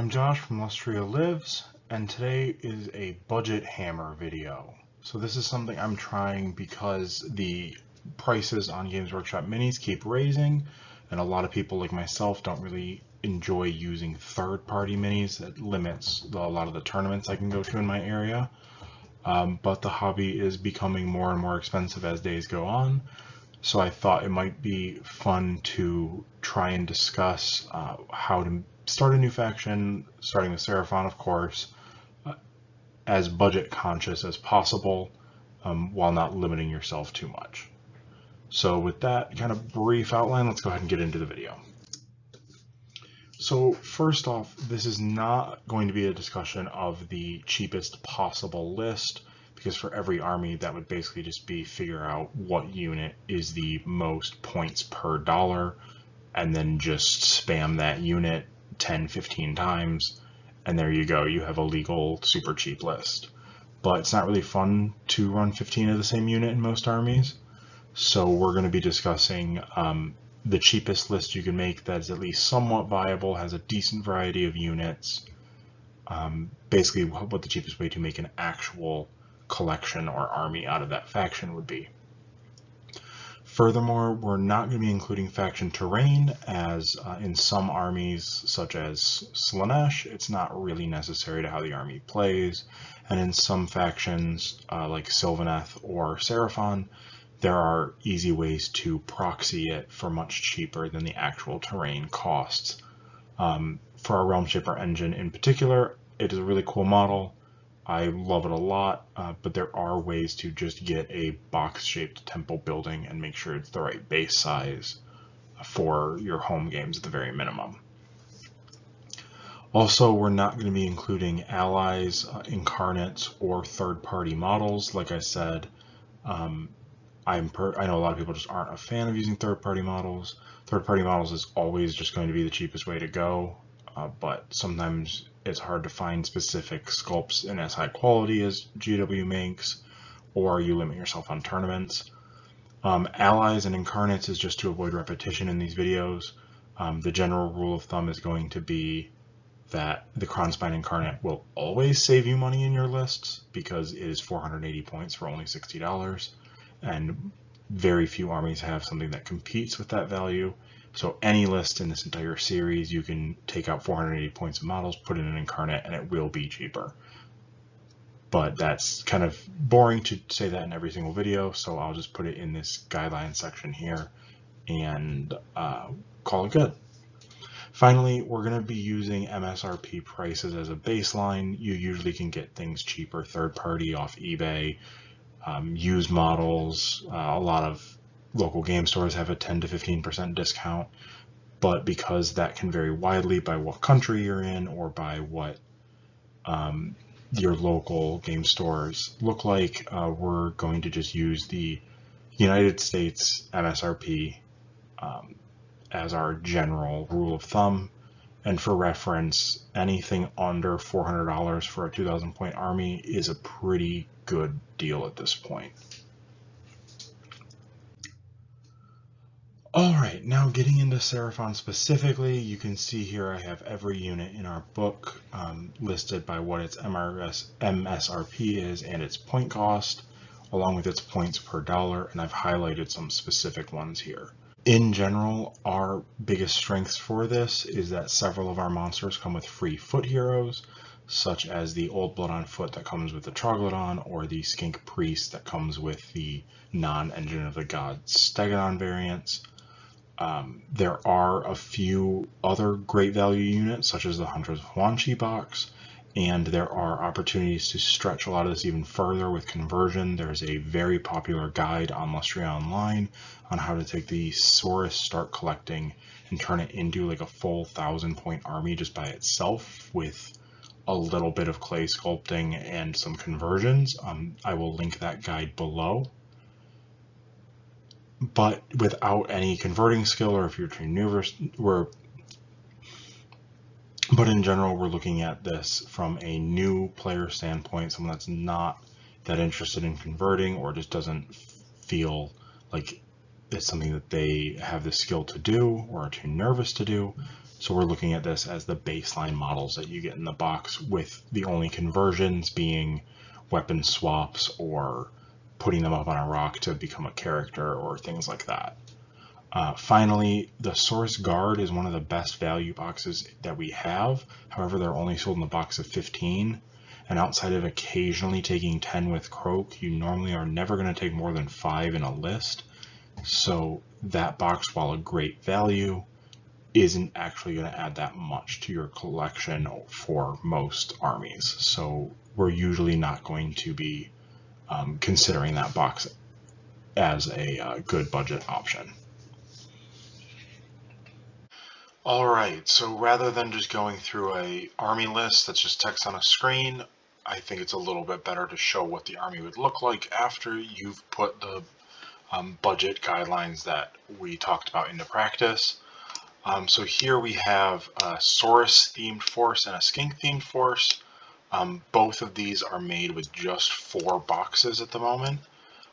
I'm Josh from Lustria Lives, and today is a budget hammer video. So this is something I'm trying because the prices on Games Workshop minis keep raising, and a lot of people like myself don't really enjoy using third-party minis. That limits a lot of the tournaments I can go to in my area. But the hobby is becoming more and more expensive as days go on. So I thought it might be fun to try and discuss how to start a new faction, starting with Seraphon, of course, as budget conscious as possible, while not limiting yourself too much. So with that kind of brief outline, let's go ahead and get into the video. So first off, this is not going to be a discussion of the cheapest possible list, because for every army that would basically just be figure out what unit is the most points per dollar and then just spam that unit 10-15 times, and there you go, you have a legal super cheap list. But it's not really fun to run 15 of the same unit in most armies, so we're going to be discussing the cheapest list you can make that is at least somewhat viable, has a decent variety of units, basically what the cheapest way to make an actual collection or army out of that faction would be. Furthermore, we're not going to be including faction terrain, as in some armies, such as Slaanesh, it's not really necessary to how the army plays, and in some factions, like Sylvaneth or Seraphon, there are easy ways to proxy it for much cheaper than the actual terrain costs. For our Realm Shaper engine in particular, it is a really cool model. I love it a lot, but there are ways to just get a box-shaped temple building and make sure it's the right base size for your home games at the very minimum. Also, we're not going to be including allies, incarnates, or third-party models. Like I said, I know a lot of people just aren't a fan of using third-party models. Third-party models is always just going to be the cheapest way to go, but sometimes it's hard to find specific sculpts in as high quality as GW makes, or you limit yourself on tournaments. Allies and incarnates is just to avoid repetition in these videos. The general rule of thumb is going to be that the Kronspine incarnate will always save you money in your lists because it is 480 points for only $60, and very few armies have something that competes with that value. So any list in this entire series, you can take out 480 points of models, put in an incarnate, and it will be cheaper. But that's kind of boring to say that in every single video, so I'll just put it in this guideline section here and call it good. Finally, we're going to be using MSRP prices as a baseline. You usually can get things cheaper third-party off eBay, used models. A lot of local game stores have a 10 to 15% discount, but because that can vary widely by what country you're in or by what your local game stores look like, we're going to just use the United States MSRP as our general rule of thumb. And for reference, anything under $400 for a 2,000 point army is a pretty good deal at this point. Alright, now getting into Seraphon specifically, you can see here I have every unit in our book listed by what its MSRP is and its point cost, along with its points per dollar, and I've highlighted some specific ones here. In general, our biggest strengths for this is that several of our monsters come with free foot heroes, such as the Old Blood on Foot that comes with the Troglodyte, or the Skink Priest that comes with the non-Engine of the Gods Stegodon variants. There are a few other great value units, such as the Hunters of Huanchi box, and there are opportunities to stretch a lot of this even further with conversion. There's a very popular guide on Lustria Online on how to take the Saurus start collecting and turn it into like a full 1,000 point army just by itself with a little bit of clay sculpting and some conversions. I will link that guide below. But without any converting skill, or if you're too nervous, but in general, we're looking at this from a new player standpoint, someone that's not that interested in converting or just doesn't feel like it's something that they have the skill to do or are too nervous to do. So we're looking at this as the baseline models that you get in the box, with the only conversions being weapon swaps or putting them up on a rock to become a character or things like that. Finally, the Source Guard is one of the best value boxes that we have. However, they're only sold in the box of 15. And outside of occasionally taking 10 with Croak, you normally are never going to take more than 5 in a list. So that box, while a great value, isn't actually going to add that much to your collection for most armies. So we're usually not going to be considering that box as a good budget option. Alright, so rather than just going through a army list that's just text on a screen, I think it's a little bit better to show what the army would look like after you've put the budget guidelines that we talked about into practice. So here we have a Saurus themed force and a Skink themed force. Both of these are made with just 4 boxes at the moment,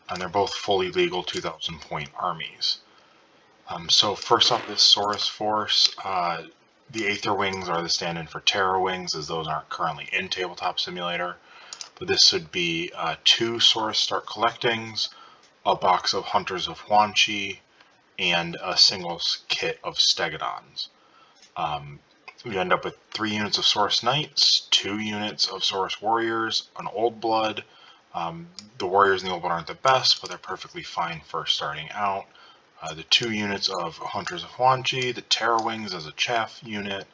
and they're both fully legal 2,000 point armies. So first off, this Saurus force, the Aether Wings are the stand-in for Terror Wings, as those aren't currently in Tabletop Simulator. But this would be 2 Saurus Start Collectings, a box of Hunters of Huanchi, and a single kit of Stegodons. We end up with 3 units of Saurus Knights, 2 units of Saurus Warriors, an Old Blood. The Warriors and the Old Blood aren't the best, but they're perfectly fine for starting out. The 2 units of Hunters of Huanchi, the Terror Wings as a chaff unit,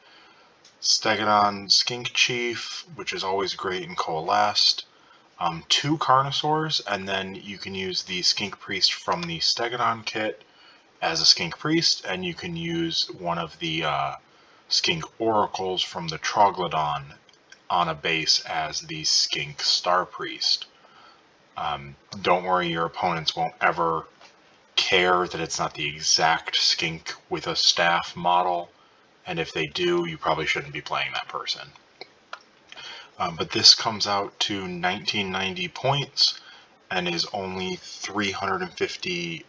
Stegodon Skink Chief, which is always great in Coalesced, 2 Carnosaurs, and then you can use the Skink Priest from the Stegodon kit as a Skink Priest, and you can use one of the Skink Oracles from the Troglodon on a base as the Skink Star Priest. Don't worry, your opponents won't ever care that it's not the exact skink with a staff model, and if they do, you probably shouldn't be playing that person. But this comes out to 1990 points and is only $350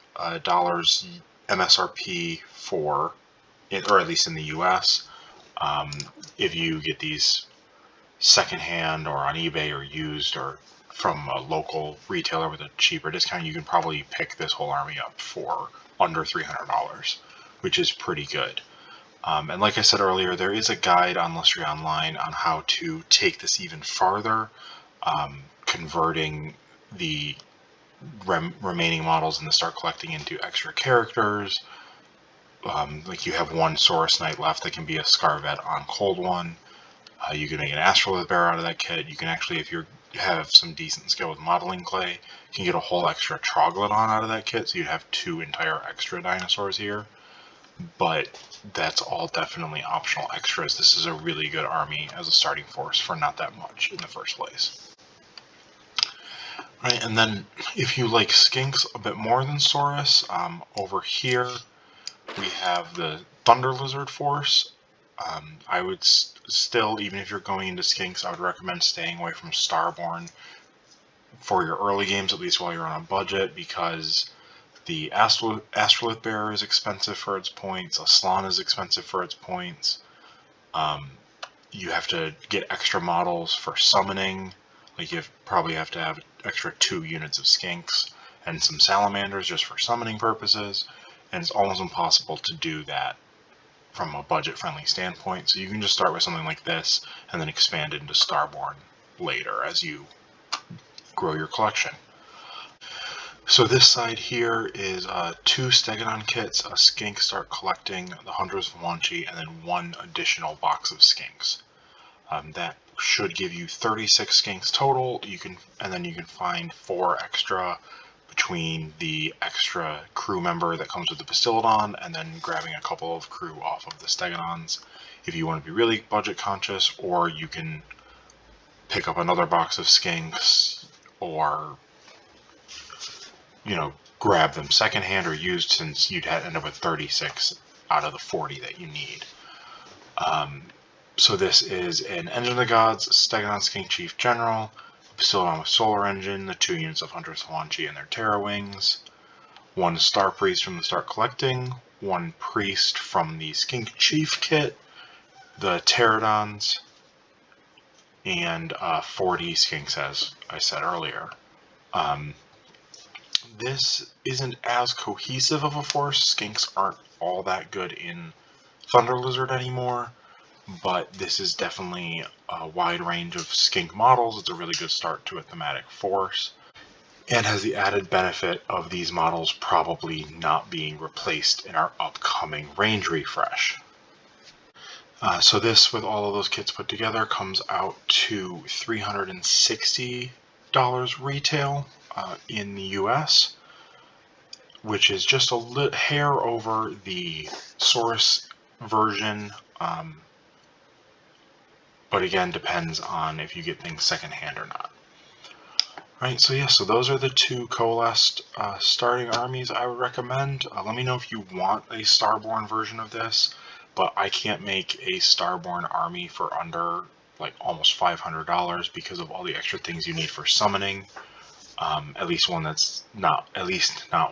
MSRP for it, or at least in the US. If you get these secondhand or on eBay or used or from a local retailer with a cheaper discount, you can probably pick this whole army up for under $300, which is pretty good. And like I said earlier, there is a guide on Lustry Online on how to take this even farther, converting the remaining models in the Start Collecting into extra characters. Like you have 1 Saurus Knight left that can be a Scarvet on Cold One. You can make an Astrolith Bear out of that kit. You can actually, if you have some decent skill with modeling clay, you can get a whole extra Troglodon out of that kit, so you'd have 2 entire extra dinosaurs here. But that's all definitely optional extras. This is a really good army as a starting force for not that much in the first place. Right, and then if you like skinks a bit more than Saurus, over here we have the Thunder Lizard force. I would still, even if you're going into skinks, I would recommend staying away from Starborn for your early games, at least while you're on a budget, because the Astrolith Bearer is expensive for its points, Aslan is expensive for its points. You have to get extra models for summoning, like you probably have to have extra 2 units of skinks and some salamanders just for summoning purposes, and it's almost impossible to do that from a budget-friendly standpoint, so you can just start with something like this and then expand into Starborn later as you grow your collection. So this side here is 2 Stegodon kits, a Skink Start Collecting, the Hunters of Huanchi, and then 1 additional box of Skinks. That should give you 36 Skinks total. And then you can find 4 extra between the extra crew member that comes with the Bastillodon, and then grabbing a couple of crew off of the Stegodons if you want to be really budget conscious, or you can pick up another box of Skinks, or grab them secondhand or used, since you'd end up with 36 out of the 40 that you need. So this is an Engine of the Gods, Stegodon Skink Chief General, Bastillodon with Solar Engine, the 2 units of Hunters of Huanchi and their Terra Wings, 1 Star Priest from the Start Collecting, 1 Priest from the Skink Chief kit, the pterodons, and 40 skinks, as I said earlier. This isn't as cohesive of a force. Skinks aren't all that good in Thunder Lizard anymore, but this is definitely a wide range of skink models. It's a really good start to a thematic force, and has the added benefit of these models probably not being replaced in our upcoming range refresh. So this, with all of those kits put together, comes out to $360 retail in the US, which is just a hair over the Source version, but again, depends on if you get things secondhand or not. Alright, so yeah, so those are the two coalesced starting armies I would recommend. Let me know if you want a Starborn version of this, but I can't make a Starborn army for under like almost $500 because of all the extra things you need for summoning. At least one that's not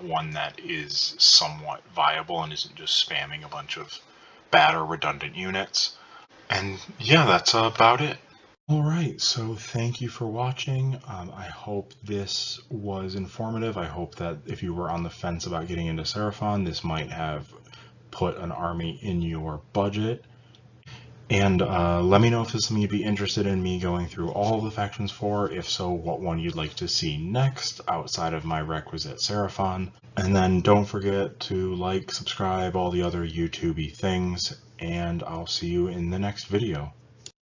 one that is somewhat viable and isn't just spamming a bunch of bad or redundant units. And yeah, that's about it. Alright, so thank you for watching. I hope this was informative. I hope that if you were on the fence about getting into Seraphon, this might have put an army in your budget. And let me know if this is something you'd be interested in me going through all of the factions for. If so, what one you'd like to see next outside of my requisite Seraphon. And then don't forget to like, subscribe, all the other YouTube-y things, and I'll see you in the next video.